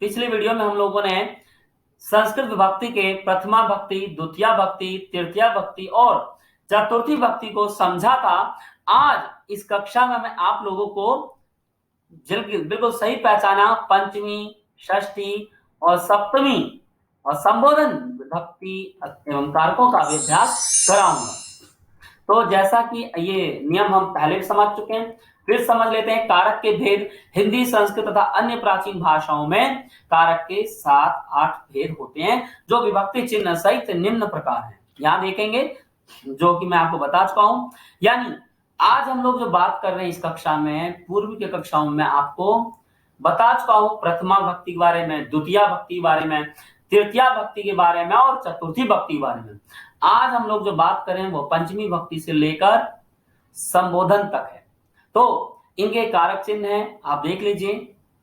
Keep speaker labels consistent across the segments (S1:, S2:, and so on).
S1: पिछली वीडियो में हम लोगों ने संस्कृत विभक्ति के प्रथमा भक्ति, द्वितीया भक्ति, तृतीया भक्ति और चतुर्थी भक्ति को समझा था। आज इस कक्षा में मैं आप लोगों को बिल्कुल सही पहचाना पंचमी, षष्ठी और सप्तमी और संबोधन विभक्ति एवं कारकों का भी अभ्यास कराऊंगा। तो जैसा कि ये नियम हम पहले भी समझ चुके हैं, फिर समझ लेते हैं कारक के भेद। हिंदी, संस्कृत तथा अन्य प्राचीन भाषाओं में कारक के 7-8 भेद होते हैं जो विभक्ति चिन्ह सहित निम्न प्रकार हैं। यहां देखेंगे जो कि मैं आपको बता चुका हूं। यानी आज हम लोग जो बात कर रहे हैं इस कक्षा में, पूर्व के कक्षाओं में आपको बता चुका हूं प्रथमा भक्ति के बारे में, द्वितीया भक्ति के बारे में, तृतीया भक्ति के बारे में और चतुर्थी भक्ति के बारे में। आज हम लोग जो बात करें वो पंचमी भक्ति से लेकर संबोधन तक है। तो इनके कारक चिन्ह हैं, आप देख लीजिए,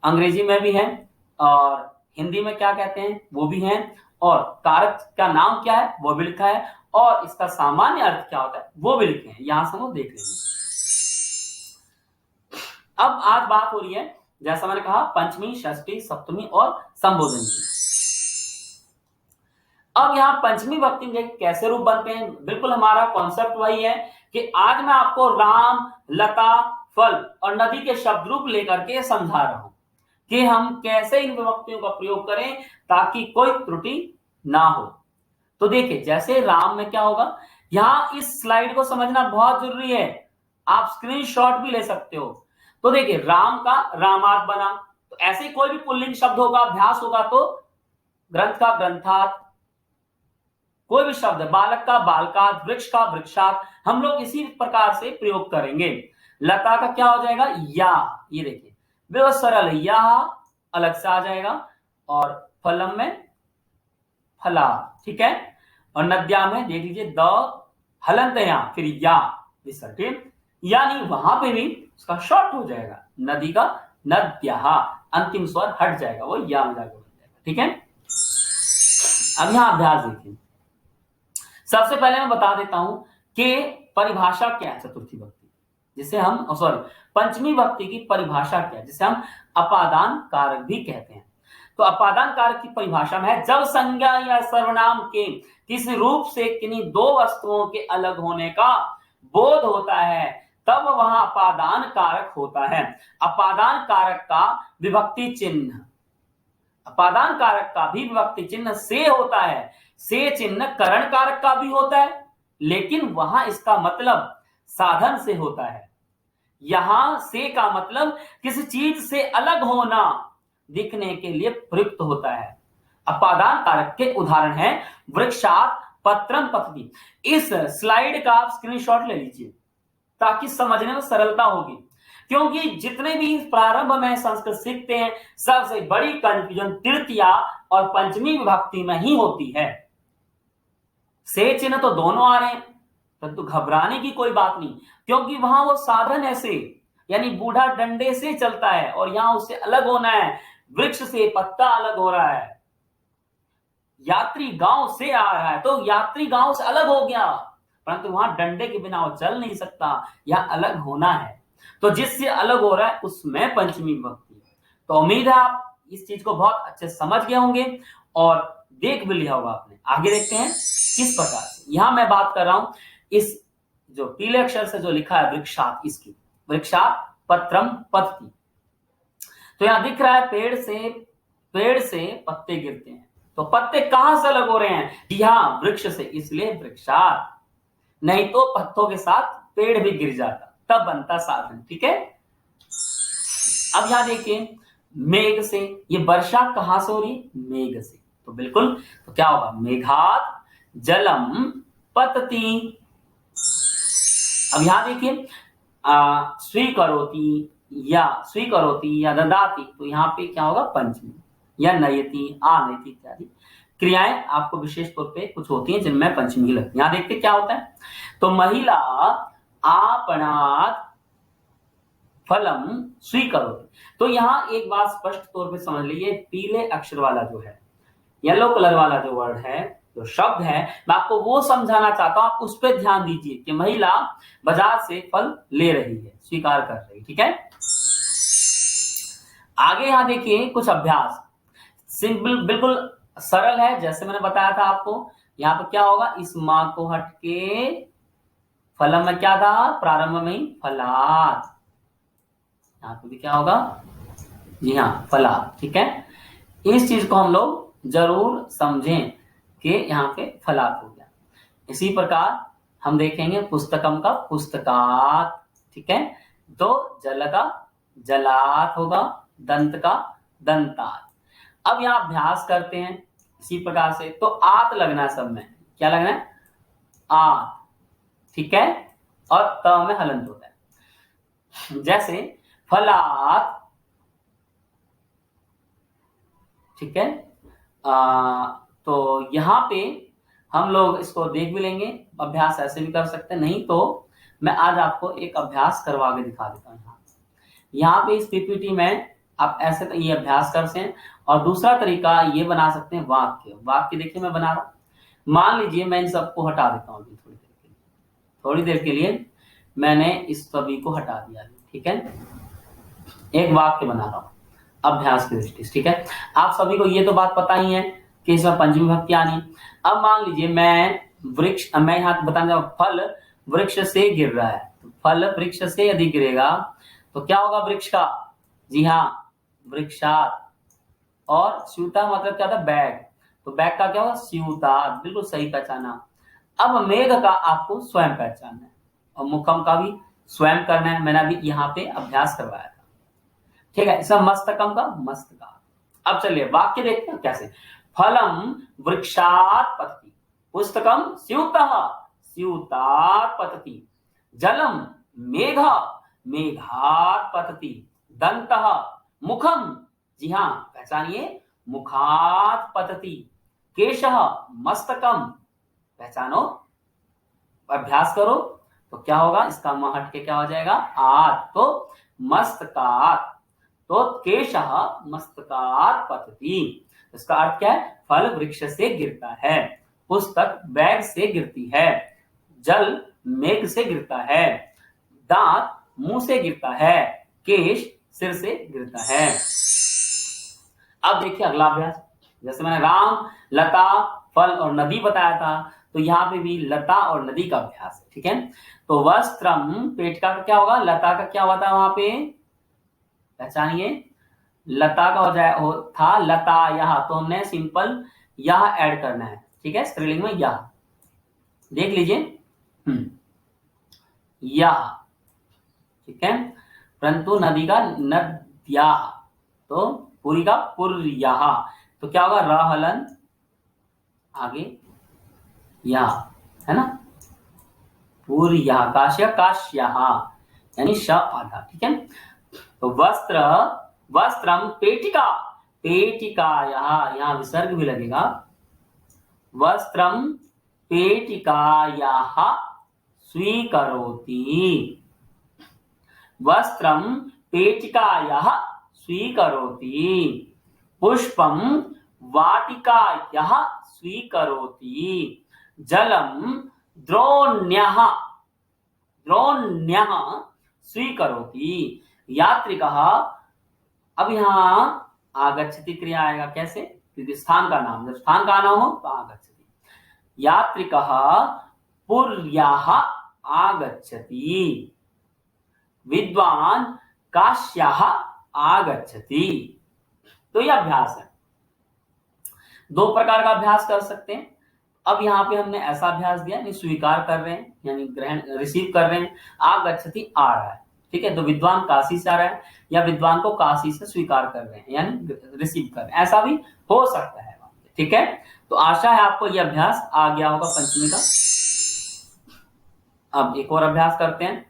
S1: अंग्रेजी में भी है और हिंदी में क्या कहते हैं वो भी है, और कारक का नाम क्या है वो भी लिखा है, और इसका सामान्य अर्थ क्या होता है वो भी लिखे हैं। यहां से हम देख लेंगे। अब आज बात हो रही है, जैसा मैंने कहा, पंचमी, षष्ठी, सप्तमी और संबोधन की। अब यहाँ पंचमी भक्ति में कैसे रूप बनते हैं, बिल्कुल हमारा कॉन्सेप्ट वही है कि आज मैं आपको राम, लता, फल और नदी के शब्द रूप लेकर के समझा रहा हूं कि हम कैसे इन विभक्तियों का प्रयोग करें ताकि कोई त्रुटि ना हो। तो देखिए, जैसे राम में क्या होगा, यहां इस स्लाइड को समझना बहुत जरूरी है, आप स्क्रीनशॉट भी ले सकते हो। तो देखिए, राम का रामात बना, तो ऐसे कोई भी पुल्लिंग शब्द होगा, अभ्यास होगा तो ग्रंथ का ग्रंथात, कोई भी शब्द, बालक का बालकात, वृक्ष का वृक्षात, हम लोग इसी प्रकार से प्रयोग करेंगे। लता का क्या हो जाएगा, या, ये देखिए बिल्कुल सरल, या अलग से आ जाएगा, और फलम में फला, ठीक है। और नद्या में देख लीजिए द हलंतया, फिर या विसर्जित, यानी वहां पे भी उसका शॉर्ट हो जाएगा, नदी का नद्या, अंतिम स्वर हट जाएगा, वो या में जाकर बन जाएगा, ठीक है। अब यहां अभ्यास देखिए। सबसे पहले मैं बता देता हूं कि परिभाषा क्या है चतुर्थी भक्ति, जिसे हम पंचमी भक्ति की परिभाषा क्या है, जिसे हम अपादान कारक भी कहते हैं। तो अपादान कारक की परिभाषा में है, जब संज्ञा या सर्वनाम के किसी रूप से किन्हीं दो वस्तुओं के अलग होने का बोध होता है तब वहां अपादान कारक होता है। अपादान कारक का विभक्ति चिन्ह, अपादान कारक का भी विभक्ति चिन्ह से होता है। से चिन्ह करण कारक का भी होता है, लेकिन वहां इसका मतलब साधन से होता है। यहां से का मतलब किसी चीज से अलग होना, दिखने के लिए प्रयुक्त होता है। अपादान कारक के उदाहरण है वृक्षात, पत्रम, पतति। इस स्लाइड का आप स्क्रीनशॉट ले लीजिए ताकि समझने में सरलता होगी, क्योंकि जितने भी प्रारंभ में संस्कृत सीखते हैं सबसे बड़ी कंफ्यूजन तृतीया और पंचमी विभक्ति में ही होती है। से चिन्ह तो दोनों आ रहे हैं, परंतु घबराने की कोई बात नहीं, क्योंकि वहां वो साधन है से, यानी बूढ़ा डंडे से चलता है और यहां उससे अलग होना है, वृक्ष से पत्ता अलग हो रहा है, यात्री गांव से आ रहा है तो यात्री गांव से अलग हो गया, परंतु वहां डंडे के बिना वो चल नहीं सकता, या अलग होना है, तो जिससे अलग हो रहा है उसमें पंचमी विभक्ति है। तो उम्मीद है आप इस चीज को बहुत अच्छे समझ गए होंगे और देख भी लिया होगा आपने। आगे देखते हैं किस प्रकार से। यहां मैं बात कर रहा हूं इस जो पीले अक्षर से जो लिखा है वृक्षात, इसकी वृक्षात, पत्रम, पतति। तो यहां दिख रहा है पेड़ से पत्ते गिरते हैं, तो पत्ते कहां से अलग हो रहे हैं, यहां वृक्ष से, इसलिए वृक्षात, नहीं तो पत्तों के साथ पेड़ भी गिर जाता, तब बनता साधन, ठीक है। अब यहां देखिए, मेघ से, ये वर्षा कहां से हो रही है, मेघ से, तो बिल्कुल, तो क्या होगा, मेघात जलम पतति। अब यहां देखिए, स्वीकरोति या ददाति, तो यहां पे क्या होगा, पंचमी, या नयति, आनयति इत्यादि क्रियाएं आपको विशेष तौर पे कुछ होती हैं जिनमें पंचमी लगती है। यहां देखते क्या होता है, तो महिला आपणात फलम स्वीकरोति, तो यहां एक बात स्पष्ट तौर पे समझ लीजिए, पीले अक्षर वाला जो है, येलो कलर वाला जो वर्ड है, जो शब्द है, मैं आपको वो समझाना चाहता हूं, आप उस पर ध्यान दीजिए कि महिला बाजार से फल ले रही है, स्वीकार कर रही, ठीक है। आगे यहां देखिए कुछ अभ्यास, सिंपल, बिल्कुल सरल है, जैसे मैंने बताया था आपको। यहाँ पे क्या होगा, इस माँ को हटके फलम में क्या था, प्रारंभ में ही फलात, यहाँ पे भी क्या होगा, जी हाँ फलात। ठीक है, इस चीज को हम लोग जरूर समझें कि यहाँ पे फलात हो गया। इसी प्रकार हम देखेंगे पुस्तकम का पुस्तकात। ठीक है, तो जल का जलात होगा, दंत का दंतात। अब यहाँ अभ्यास करते हैं इसी प्रकार से। तो आत लगना है सब में, क्या लगना है, आत। ठीक है, और त में हलंत होता है, जैसे फलात। ठीक है, तो यहाँ पे हम लोग इसको देख भी लेंगे, अभ्यास ऐसे भी कर सकते हैं, नहीं तो मैं आज आपको एक अभ्यास करवा के दिखा देता हूँ। यहाँ पे इस पीपीटी में आप ऐसे तो ये अभ्यास कर सकते हैं, और दूसरा तरीका ये बना सकते हैं, वाक्य देखिए मैं बना रहा हूँ। मान लीजिए मैं इन सबको हटा देता हूँ थोड़ी देर के लिए मैंने इस सभी को हटा दिया। ठीक है, एक वाक्य बना रहा हूँ अभ्यास की दृष्टि से। ठीक है, आप सभी को ये तो बात पता ही है कि इसमें पंचमी विभक्ति आनी। अब मान लीजिए मैं यहाँ बताने फल वृक्ष से गिर रहा है, तो फल वृक्ष से यदि गिरेगा तो क्या होगा वृक्ष का, जी हाँ वृक्षात। और स्यूता मतलब क्या था, बैग, तो बैग का क्या होगा, स्यूतात। बिल्कुल सही पहचाना। अब मेघ का आपको स्वयं पहचानना है, और मुखम का भी स्वयं करना है, मैंने अभी यहाँ पे अभ्यास करवाया था। ठीक है, इसमें मस्तकम का मस्तका। अब चलिए वाक्य देखते हैं कैसे। फलम वृक्षात पतति, पुस्तकम स्यूतः स्यूतात् पतति, जलम मेघ मेघात् पतति, दंतः मुखम, जी हाँ पहचानिए, मुखात् पतति, केशः मस्तकम, पहचानो, अभ्यास करो, तो क्या होगा, इसका म हट के क्या हो जाएगा, आत, तो मस्तकात, तो केशः मस्तकात पतति। इसका अर्थ क्या है, फल वृक्ष से गिरता है, पुस्तक बैग से गिरती है, जल मेघ से गिरता है, दांत मुंह से गिरता है, केश सिर से गिरता है। अब देखिए अगला अभ्यास, जैसे मैंने राम, लता, फल और नदी बताया था, तो यहाँ पे भी लता और नदी का अभ्यास है। ठीक है, तो वस्त्रम पेटिका का क्या होगा, लता का क्या हुआ था वहां पे, पहचानिए, लता का हो जाए था लता यह, तो हमने सिंपल यह ऐड करना है। ठीक है, स्त्रीलिंग में यह, देख लीजिए यह। ठीक है, परंतु नदी का नद्या, तो पूरी का पुर्या, तो क्या होगा, रहलन आगे या, है ना, पुर्या, काश्य काश्या, यानी श आधा। ठीक है, तो वस्त्र वस्त्रम पेटिका पेटिका, यहाँ विसर्ग भी लगेगा, वस्त्रम पेटिकायाः स्वीकरोति, वस्त्रम पेटिकायाः स्वीकरोति, पुष्पम वाटिकायाः स्वीकरोति, जलम द्रोण्यः द्रोण्यः स्वीकरोति, यात्रिकः, अब यहाँ आगच्छति क्रिया आएगा, कैसे, क्योंकि स्थान का नाम, जब स्थान का नाम हो तो आगच्छति, यात्रिकः पुर्याः आगच्छति, विद्वान काश्याः आगच्छति। तो यह अभ्यास है, दो प्रकार का अभ्यास कर सकते हैं। अब यहाँ पे हमने ऐसा अभ्यास दिया, यानी स्वीकार कर रहे हैं, यानी ग्रहण रिसीव कर रहे हैं, आगच्छति आ रहा है। ठीक है, तो विद्वान काशी से आ रहा है, या विद्वान को काशी से स्वीकार कर रहे हैं, यानी रिसीव कर रहे हैं, ऐसा भी हो सकता है। ठीक है, तो आशा है आपको यह अभ्यास आ गया होगा पंचमी का। अब एक और अभ्यास करते हैं,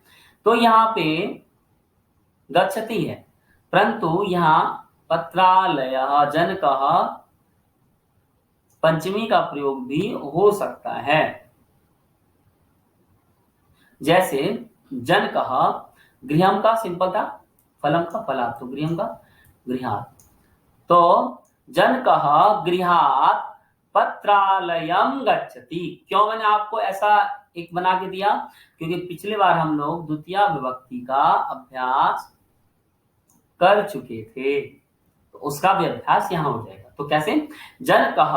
S1: तो यहाँ पे गच्छति है, परंतु यहाँ पत्रालयः जनकः पंचमी का प्रयोग भी हो सकता है, जैसे जनकः, गृहम का सिंपल था, फलम का फलात्, तो गृहम का गृहात्, तो जनकः गृहात् पत्रालयम गच्छति। क्यों मैंने आपको ऐसा एक बना के दिया, क्योंकि पिछले बार हम लोग द्वितीय विभक्ति का अभ्यास कर चुके थे, तो उसका भी अभ्यास यहाँ हो जाएगा। तो कैसे, जनकः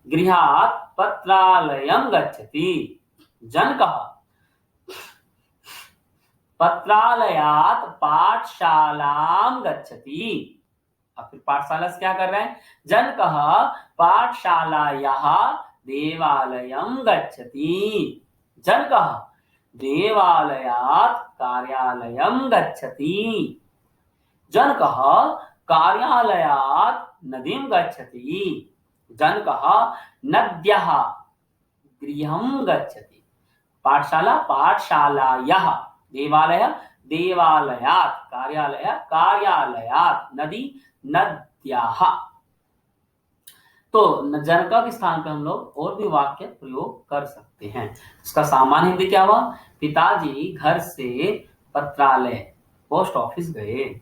S1: गृहात् पत्रालयं गच्छति, जनकः पत्रालयात् पाठशालां गच्छति। अब फिर पाठशाला से क्या कर रहे हैं, जनकः पाठशालायाः देवालयं गच्छति, जनकः देवालयात् कार्यालयं गच्छति, जनकः कार्यालयात् नदीं गच्छति, जनकः नद्याः गृहं गच्छति। पाठशाला पाठशालायाः, देवालय देवालयात्, कार्यालय कार्यालयात्, नदी नद्याः। तो जनक के स्थान पे हम लोग और भी वाक्य प्रयोग कर सकते हैं। इसका सामान्य हिंदी क्या हुआ, पिताजी घर से पत्रालय पोस्ट ऑफिस गए,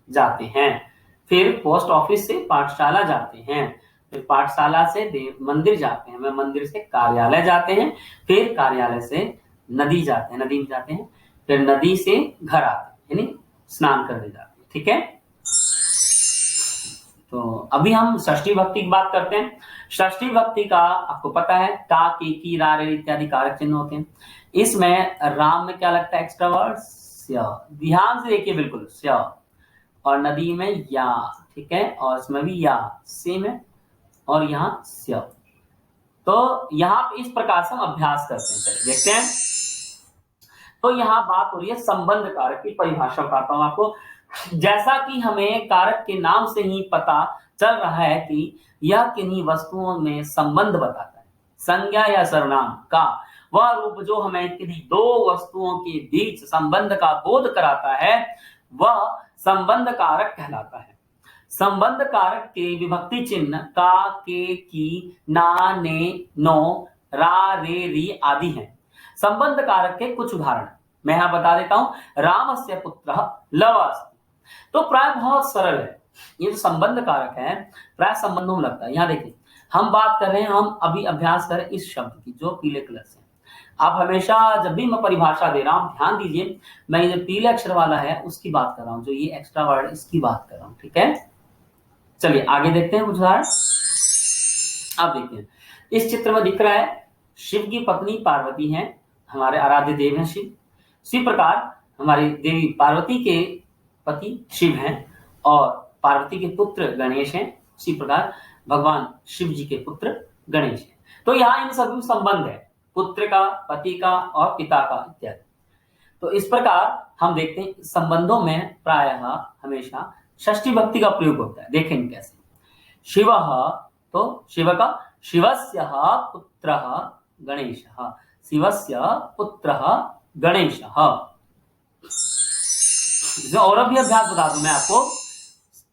S1: जाते हैं, फिर पोस्ट ऑफिस से पाठशाला जाते हैं, फिर पाठशाला से मंदिर जाते हैं, मंदिर से कार्यालय जाते हैं, फिर कार्यालय से नदी जाते हैं, नदी में जाते हैं, फिर नदी से घर आते हैं, यानी स्नान करने जाते हैं। ठीक है, तो अभी हम षष्ठी भक्ति की बात करते हैं। षष्ठी भक्ति का आपको पता है ता, की, रा, रे इत्यादि कारक चिन्ह होते हैं। इसमें राम में क्या लगता है, एक्स्ट्रा वर्ड स्य, ध्यान से देखिए बिल्कुल, स्य, और नदी में या, ठीक है, और इसमें भी या सेम है, और यहाँ स्य। तो यहाँ इस प्रकार से हम अभ्यास करते हैं, चलिए देखते हैं। तो यहाँ बात हो रही है संबंध कारक की, परिभाषा बताता हूं आपको। जैसा कि हमें कारक के नाम से ही पता चल रहा है कि यह किन्हीं वस्तुओं में संबंध बताता है, संज्ञा या सर्वनाम का वह रूप जो हमें किन्हीं दो वस्तुओं के बीच संबंध का बोध कराता है, वह संबंध कारक कहलाता है। संबंध कारक के विभक्ति चिन्ह का, के, की, ना, ने, नो, रा, रे, री आदि हैं। संबंध कारक के कुछ उदाहरण मैं यहां बता देता हूं। रामस्य पुत्रः लव अस्ति, तो प्राय बहुत सरल है। ये जो संबंध कारक है प्राय संबंधों में लगता है। यहाँ देखिए हम बात कर रहे हैं, हम अभी अभ्यास करें इस शब्द की जो पीले कलर से। आप हमेशा जब भी मैं परिभाषा दे रहा हूं ध्यान दीजिए, मैं ये पीले अक्षर वाला है उसकी बात कर रहा हूं, जो ये एक्स्ट्रा वर्ड इसकी बात कर रहा हूं। ठीक है, चलिए आगे देखते हैं कुछ उदाहरण। आप देखिए इस चित्र में दिख रहा है शिव की पत्नी पार्वती है, हमारे आराध्य देव हैं शिव। इसी प्रकार हमारी देवी पार्वती के पति शिव हैं और पार्वती के पुत्र गणेश हैं। इसी प्रकार भगवान शिव जी के पुत्र गणेश हैं। तो यहाँ इन सभी संबंध है, पुत्र का, पति का और पिता का इत्यादि। तो इस प्रकार हम देखते हैं संबंधों में प्रायः हमेशा षष्ठी भक्ति का प्रयोग होता है। देखेंगे कैसे। शिवः, तो शिव का, शिवस्य पुत्रः गणेशः, शिवस्य पुत्रः गणेशः। और भी अभ्यास बता दूं मैं आपको,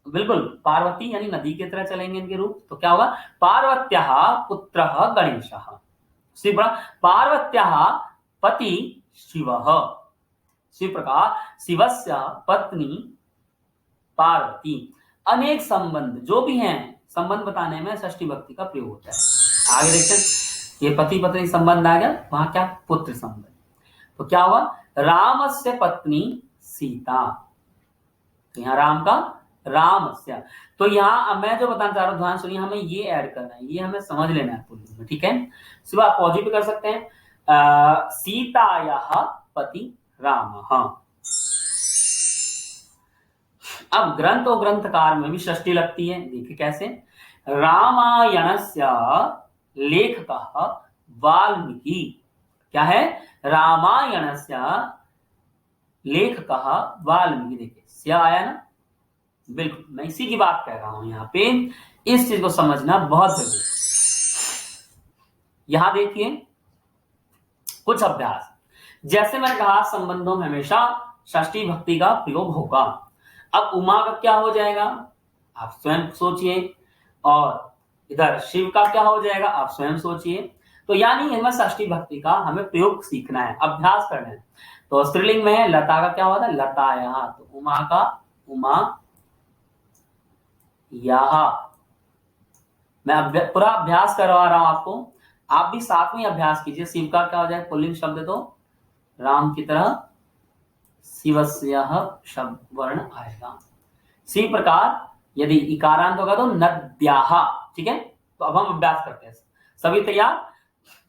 S1: बिल्कुल पार्वती यानी नदी की तरह चलेंगे इनके रूप। तो क्या होगा, पार्वत्याः पुत्रः गणेशः, पार्वत्याः पति शिवः। इसी प्रकार शिवस्य पत्नी पार्वती। अनेक संबंध जो भी हैं, संबंध बताने में षष्ठी भक्ति का प्रयोग होता है। आगे देखते हैं, ये पति पत्नी संबंध आ गया, वहां क्या, पुत्र संबंध। तो क्या हुआ, रामस्य पत्नी सीता, तो यहाँ राम का रामस्य। तो यहाँ मैं जो बताना चाह रहा हूँ ध्यान सुनिए, हमें ये ऐड करना है, ये हमें समझ लेना है पूरी में। ठीक है, सिर्फ आप पॉजिटिव कर सकते हैं, सीतायाः पति रामः। अब ग्रंथ और ग्रंथकार में भी षष्ठी लगती है। देखिए कैसे, रामायणस्य लेखकः वाल्मीकि। क्या है, रामायणस्य लेखकः वाल्मीकि। देखिए स्य आया ना, बिल्कुल मैं इसी की बात कर रहा हूं यहाँ पे। इस चीज को समझना बहुत जरूरी है। यहां देखिए कुछ अभ्यास, जैसे मैंने कहा संबंधों में हमेशा षष्ठी भक्ति का प्रयोग होगा। अब उमा का क्या हो जाएगा आप स्वयं सोचिए, और इधर शिव का क्या हो जाएगा आप स्वयं सोचिए। तो यानी इनमें षष्ठी भक्ति का हमें प्रयोग सीखना है, अभ्यास करना है। तो स्त्रीलिंग में लता का क्या होता है, लतायाः, तो उमा का उमा याः। मैं पूरा अभ्यास करवा रहा हूं आपको, आप भी साथ में अभ्यास कीजिए। शिव का क्या हो जाए, पुल्लिंग शब्द, तो राम की तरह शिवस्यः शब्द वर्ण आएगा। इसी प्रकार यदि इकारांत होगा तो नद्याः। ठीक है, तो अब हम अभ्यास करते हैं। सभी तैयार?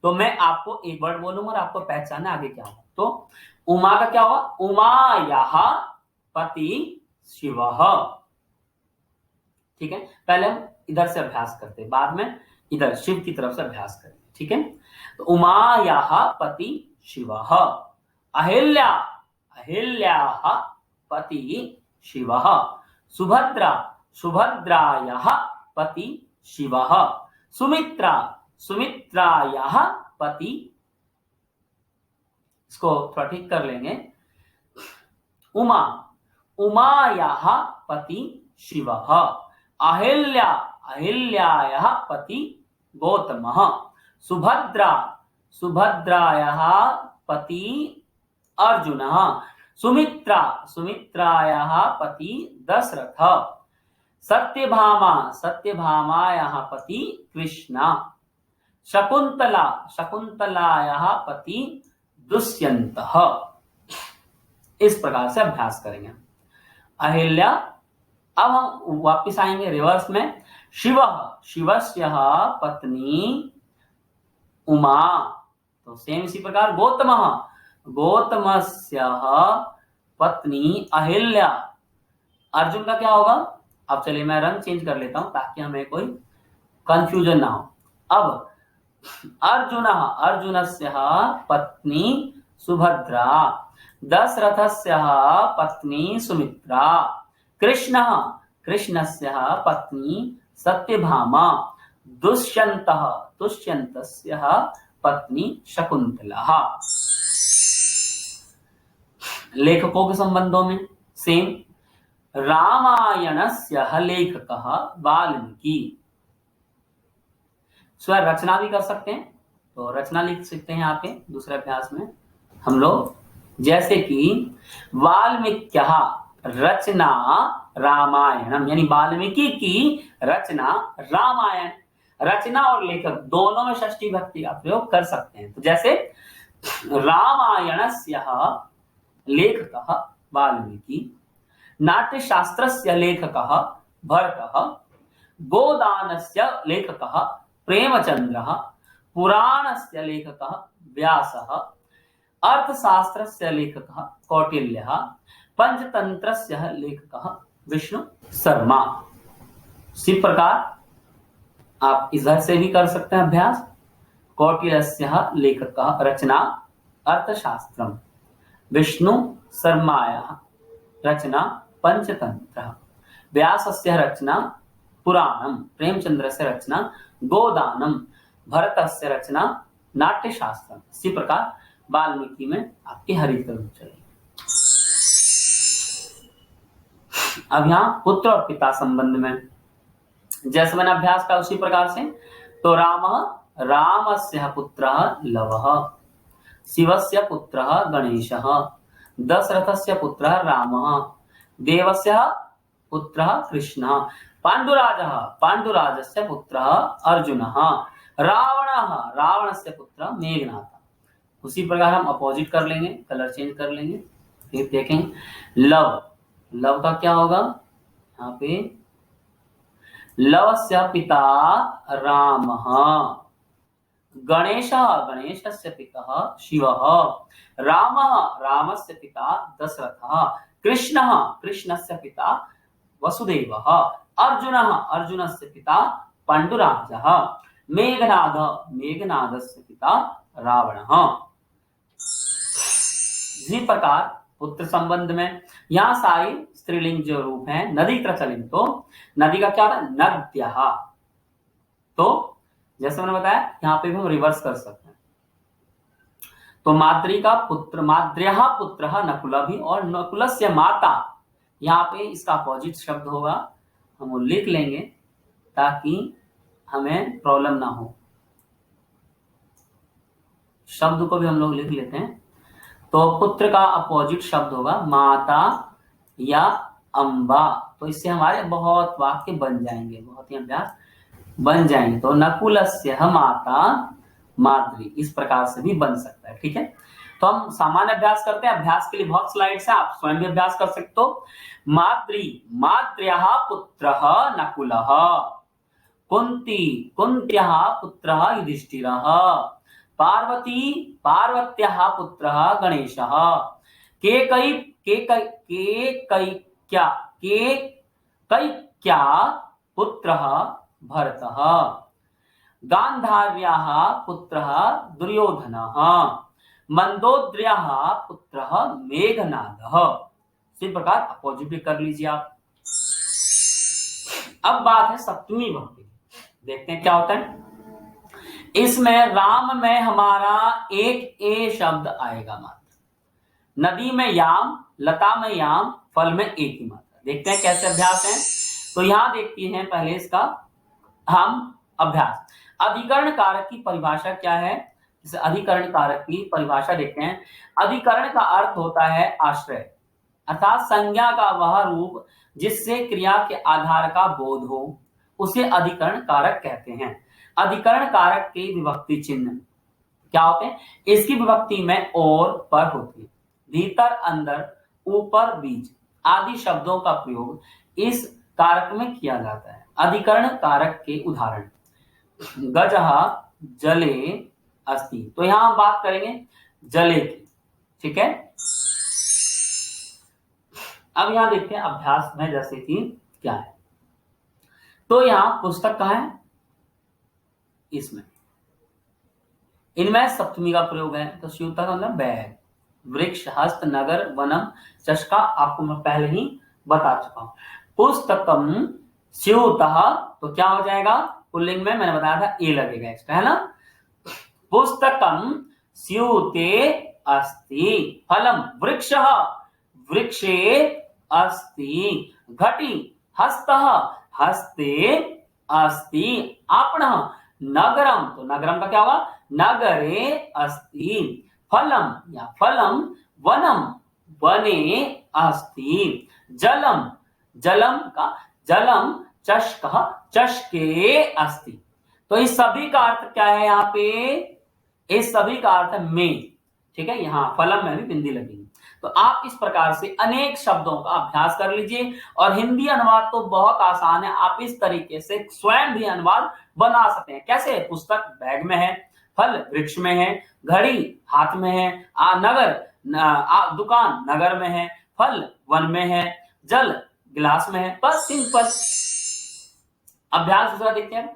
S1: तो मैं आपको एक वर्ड बोलूंगा और आपको पहचानना आगे क्या होगा। तो उमा का क्या होगा? उमायाः पति शिवः। ठीक है, पहले हम इधर से अभ्यास करते हैं, बाद में इधर शिव की तरफ से अभ्यास करेंगे। ठीक है, तो उमायाः पति शिवः। अहिल्या, अहिल्याः पति शिवः। सुभद्रा, सुभद्रायाः पति शिवः। सुमित्रा, सुमित्रायाः पति, इसको थोड़ा ठीक कर लेंगे, उमा, उमायाः पति शिवः। अहिल्या, अहिल्यायाः पति गौतमः। सुभद्रा, सुभद्रायाः पति अर्जुनः। सुमित्रा, सुमित्रायाः पति दशरथ। सत्यभामा, सत्यभामायाः पति कृष्ण। शकुंतला, शकुंतलायाः पति दुष्यंतः। इस प्रकार से अभ्यास करेंगे। अहिल्या, अब हम वापस आएंगे रिवर्स में। शिवः, शिवस्यः पत्नी उमा, तो सेम इसी प्रकार। गौतमः, गौतमस्यः पत्नी अहिल्या। अर्जुन का क्या होगा? अब चलिए मैं रंग चेंज कर लेता हूं ताकि हमें कोई कंफ्यूजन ना हो। अब अर्जुनः, अर्जुनस्यः पत्नी सुभद्रा। दशरथस्यः पत्नी सुमित्रा। कृष्णः, कृष्णस्यः पत्नी सत्यभामा। दुष्यन्तः, दुष्यन्तस्यः पत्नी शकुंतला। लेखकों के संबंधों में सेम। रामायणस्य लेखकः वाल्मीकि। स्वयं रचना भी कर सकते हैं, तो रचना लिख सकते हैं यहाँ पे दूसरे अभ्यास में हम लोग, जैसे कि वाल्मीक्यः रचना रामायणम, यानी वाल्मीकि की रचना रामायण। रचना और लेखक दोनों में षष्ठी भक्ति का प्रयोग कर सकते हैं। तो जैसे रामायणस्य लेखकः वाल्मीकि। नाट्यशास्त्रस्य लेखकः भरतः। गोदानस्य लेखकः प्रेमचंद्रः। पुराणस्य लेखकः व्यासः। अर्थशास्त्रस्य लेखकः कौटिल्यः। पंचतंत्रस्य लेखकः विष्णु शर्मा। इसी प्रकार आप इधर से भी कर सकते हैं अभ्यास। कौटिल्यस्य लेखकः रचना अर्थशास्त्रम। विष्णु शर्मायाः रचना पंचतंत्रः। व्यासस्य रचना पुराणम। प्रेमचंद्रस्य रचना गोदानम। भरतस्य रचना नाट्यशास्त्रम। इसी प्रकार वाल्मीकि में आपकी हरित कलम चलेगी। अब यहाँ पुत्र और पिता संबंध में जैसे मैंने अभ्यास का उसी प्रकार से। तो रामः, रामस्य पुत्रः लवः। शिवस्य पुत्रः गणेशः। दशरथस्य पुत्रः रामः। देवस्य पुत्रः कृष्णः। पांडुराजः, पांडुराजस्य पुत्रः अर्जुनः। रावणः, रावणस्य पुत्रः मेघनाथ। उसी प्रकार हम अपोजिट कर लेंगे, कलर चेंज कर लेंगे। फिर देखें लव, लव का क्या होगा? यहाँ पे लवस्य पिता रामः। गणेशः, गणेशस्य पिता शिवः। रामः, रामस्य पिता दशरथः। कृष्णः, कृष्णस्य पिता वसुदेवः। अर्जुनः, अर्जुनस्य पिता पांडुराजः। मेघनाद, मेघनादस्य पिता रावणः। इसी प्रकार पुत्र संबंध में यहाँ सारी स्त्रीलिंग जो रूप है। नदी प्रचलित, तो नदी का क्या होता है? नद्यः। तो जैसे मैंने बताया यहाँ पे भी हम रिवर्स कर सकते हैं। तो माद्री का पुत्र, माद्र्यः पुत्रः नकुलः भी, और नकुलस्य माता, यहाँ पे इसका अपोजिट शब्द होगा। हम वो लिख लेंगे ताकि हमें प्रॉब्लम ना हो। शब्द को भी हम लोग लिख लेते हैं। तो पुत्र का अपोजिट शब्द होगा माता या अम्बा। तो इससे हमारे बहुत वाक्य बन जाएंगे, बहुत ही अभ्यास बन जाएंगे। तो नकुलस्य माता माद्री, इस प्रकार से भी बन सकता है। ठीक है, तो हम सामान्य अभ्यास करते हैं। अभ्यास के लिए बहुत स्लाइड्स हैं, आप स्वयं भी अभ्यास कर सकते हो। माद्र्यः पुत्रः नकुलः, कुंती कुंत्याः पुत्रः युधिष्ठिरः, पार्वती पार्वत्याः पुत्रः गणेशः, केकैक्या पुत्रः भरतः, गांधार्याः पुत्रः दुर्योधनः, मंदोदर्याः पुत्रः मेघनादः। इसी प्रकार अपोजिट भी कर लीजिए आप। अब बात है सप्तमी भक्ति, देखते हैं क्या होता है। इसमें राम में हमारा एक ए शब्द आएगा मात्र, नदी में याम, लता में याम, फल में एक ही मात्रा। देखते हैं कैसे अभ्यास है। तो यहां देखते हैं पहले इसका हम अभ्यास। अधिकरण कारक की परिभाषा क्या है? इस अधिकरण कारक की परिभाषा देखते हैं। अधिकरण का अर्थ होता है आश्रय, अर्थात संज्ञा का वह रूप जिससे क्रिया के आधार का बोध हो, उसे अधिकरण कारक कहते हैं। अधिकरण कारक के विभक्ति चिन्ह क्या होते हैं? इसकी विभक्ति में और, पर होती है। भीतर, अंदर, ऊपर, बीच आदि शब्दों का प्रयोग इस कारक में किया जाता है। अधिकरण कारक के उदाहरण गजः जले अस्ति, तो यहां हम बात करेंगे जले की, ठीक है। अब यहां देखते हैं अभ्यास में जैसे कि क्या है। तो यहां पुस्तक कहां है? इसमें, इनमें सप्तमी का प्रयोग है। तो स्यूता का मतलब बैग, वृक्ष, हस्त, नगर, वनम, चषका आपको मैं पहले ही बता चुका हूं। पुस्तकम स्यूतः, तो क्या हो जाएगा? पुल्लिंग में मैंने बताया था ए लगेगा एक्स्ट्रा, है ना। पुस्तकम स्यूते अस्ति, फलम वृक्षः वृक्षे अस्ति, घटी हस्तः हस्ते अस्ति, आपणः नगरम, तो नगरम का क्या होगा? नगरे अस्ति, फलम या फलम वनम वने अस्ति, जलम जलम का जलम चषकः चषके अस्ति। तो इस सभी का अर्थ क्या है? यहाँ पे इस सभी का अर्थ है में, ठीक है। यहाँ फलम में भी बिंदी लगेगी। तो आप इस प्रकार से अनेक शब्दों का अभ्यास कर लीजिए। और हिंदी अनुवाद तो बहुत आसान है, आप इस तरीके से स्वयं भी अनुवाद बना सकते हैं। कैसे? पुस्तक बैग में है, फल वृक्ष में है, घड़ी हाथ में है, नगर दुकान नगर में है, फल वन में है, जल गिलास में है। बस सिंपल अभ्यास दूसरा देखते हैं।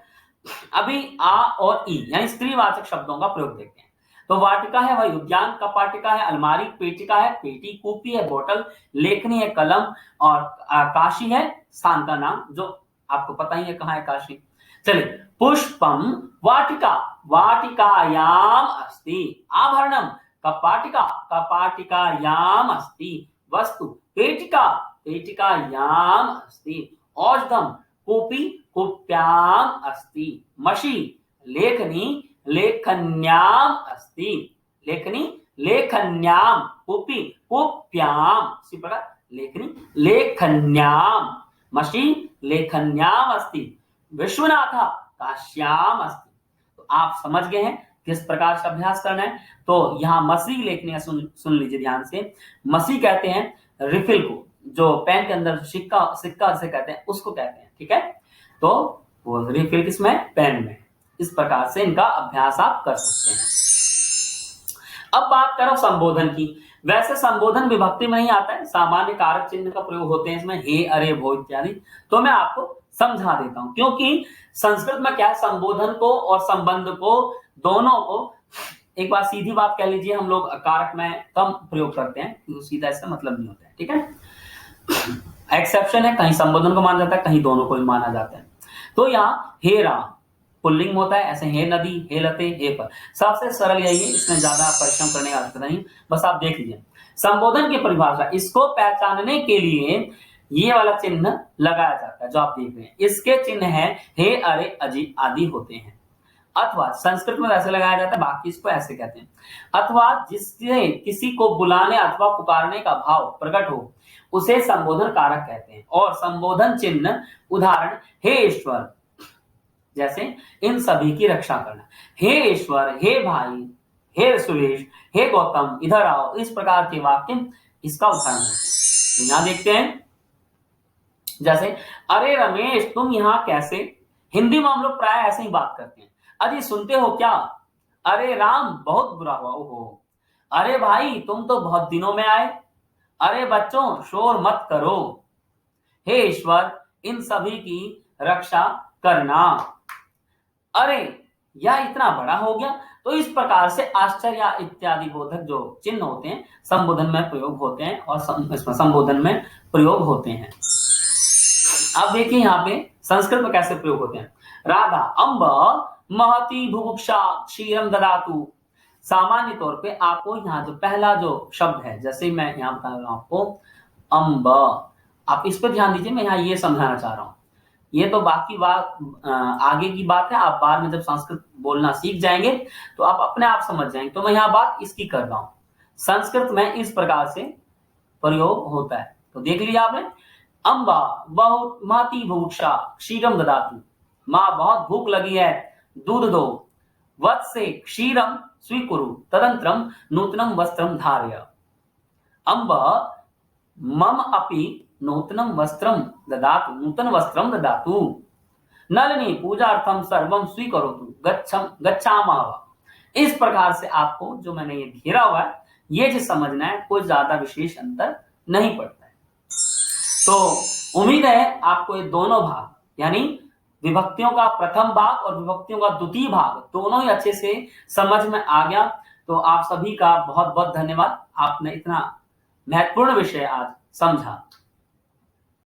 S1: अभी आ और ई यानी स्त्रीवाचक शब्दों का प्रयोग देखते हैं। तो वाटिका है वह उद्यान, कपाटिका है अलमारी, पेटिका है पेटी, कूपी है बोतल, लेखनी है कलम, और काशी है स्थान का नाम, जो आपको पता ही है कहाँ है काशी। चलिए, पुष्पम वाटिका वाटिकायाम अस्ति, आभरणम कपाटिका कपाटिकायाम अस्ति, वस्तु पेटिका पेटिकायाम अस्ति, औषधम कूपी कूप्याम अस्ति, मशी लेखनी लेखन्याम अस्ति, लेखनी लेखन्याम, कूपी कूप्याम, इसी प्रकार लेखनी लेखन्याम, मशी लेखन्याम अस्ति, विश्वनाथ काश्याम अस्ति। तो आप समझ गए हैं किस प्रकार से अभ्यास करना है। तो यहाँ मसी लेखनी है, सुन लीजिए ध्यान से। मसी कहते हैं रिफिल को, जो पेन के अंदर सिक्का सिक्का से कहते हैं उसको कहते हैं, ठीक है। तो वो रिफिल किसमें? पेन में। इस प्रकार से इनका अभ्यास आप कर सकते हैं। अब बात करो संबोधन की। वैसे संबोधन विभक्ति में नहीं आता है, सामान्य कारक चिन्ह का प्रयोग होते हैं इसमें, हे, अरे, भो इत्यादि। तो मैं आपको समझा देता हूं, क्योंकि संस्कृत में क्या है, संबोधन को और संबंध को दोनों को, एक बार सीधी बात कह लीजिए, हम लोग कारक में कम प्रयोग करते हैं क्योंकि सीधा इसका मतलब नहीं होता है, ठीक है। एक्सेप्शन है, कहीं संबोधन को माना जाता है, कहीं दोनों को भी माना जाता है। तो यहाँ हे राम पुल्लिंग होता है, ऐसे हे नदी, हे लते, हे पर। सबसे सरल यही है, इसमें ज्यादा परिश्रम करने का आवश्यकता नहीं, बस आप देख लीजिए। संबोधन की परिभाषा, इसको पहचानने के लिए ये वाला चिन्ह लगाया जाता है जो आप देख रहे हैं। इसके चिन्ह है हे, अरे, अजी आदि होते हैं। अथवा संस्कृत में वैसे लगाया जाता है, बाकी इसको ऐसे कहते हैं। अथवा जिससे किसी को बुलाने अथवा पुकारने का भाव प्रकट हो, उसे संबोधन कारक कहते हैं। और संबोधन चिन्ह उदाहरण हे ईश्वर, जैसे इन सभी की रक्षा करना, हे ईश्वर, हे भाई, हे सुरेश, हे गौतम, इधर आओ, इस प्रकार के वाक्य इसका उदाहरण है। तो यहां देखते हैं, जैसे अरे रमेश तुम यहाँ कैसे। हिंदी में हम लोग प्राय ऐसे ही बात करते हैं, अजी सुनते हो क्या, अरे राम बहुत बुरा हुआ, ओहो, अरे भाई तुम तो बहुत दिनों में आए, अरे बच्चों शोर मत करो, हे ईश्वर इन सभी की रक्षा करना, अरे यह इतना बड़ा हो गया। तो इस प्रकार से आश्चर्य इत्यादि बोधक जो चिन्ह होते हैं संबोधन में प्रयोग होते हैं और संबोधन में प्रयोग होते हैं। अब देखिए यहाँ पे संस्कृत में कैसे प्रयोग होते हैं। राधा अम्ब महती भुभुक्षा क्षीरम ददातु। सामान्य तौर पे आपको यहाँ जो पहला जो शब्द है, जैसे मैं यहाँ बता रहा हूँ आपको अम्ब, आप इस पर ध्यान दीजिए, मैं यहाँ ये समझाना चाह रहा हूँ। ये तो बाकी बात आगे की बात है, आप बाद में जब संस्कृत बोलना सीख जाएंगे तो आप अपने आप समझ जाएंगे। तो मैं यहाँ बात इसकी कर रहा हूँ, संस्कृत में इस प्रकार से प्रयोग होता है। तो देख लिया आपने, अम्बा बहुत माती भूक्षा क्षीरम ददातु, माँ बहुत भूख लगी है दूध दो, वत्से क्षीरम स्वीकुरु तदंतरम नूतनम वस्त्रम धारय, अम्ब मम अपि नूतनम वस्त्रम ददातु, नूतन वस्त्रम ददातु, नलिनी पूजार्थम सर्वम स्वीकरोतु गच्छामः। इस प्रकार से आपको जो मैंने ये घेरा हुआ है ये जो समझना है, कोई ज्यादा विशेष अंतर नहीं पड़ता है। तो उम्मीद है आपको ये दोनों भाग, यानी विभक्तियों का प्रथम भाग और विभक्तियों का द्वितीय भाग दोनों ही अच्छे से समझ में आ गया। तो आप सभी का बहुत बहुत धन्यवाद, आपने इतना महत्वपूर्ण विषय आज समझा।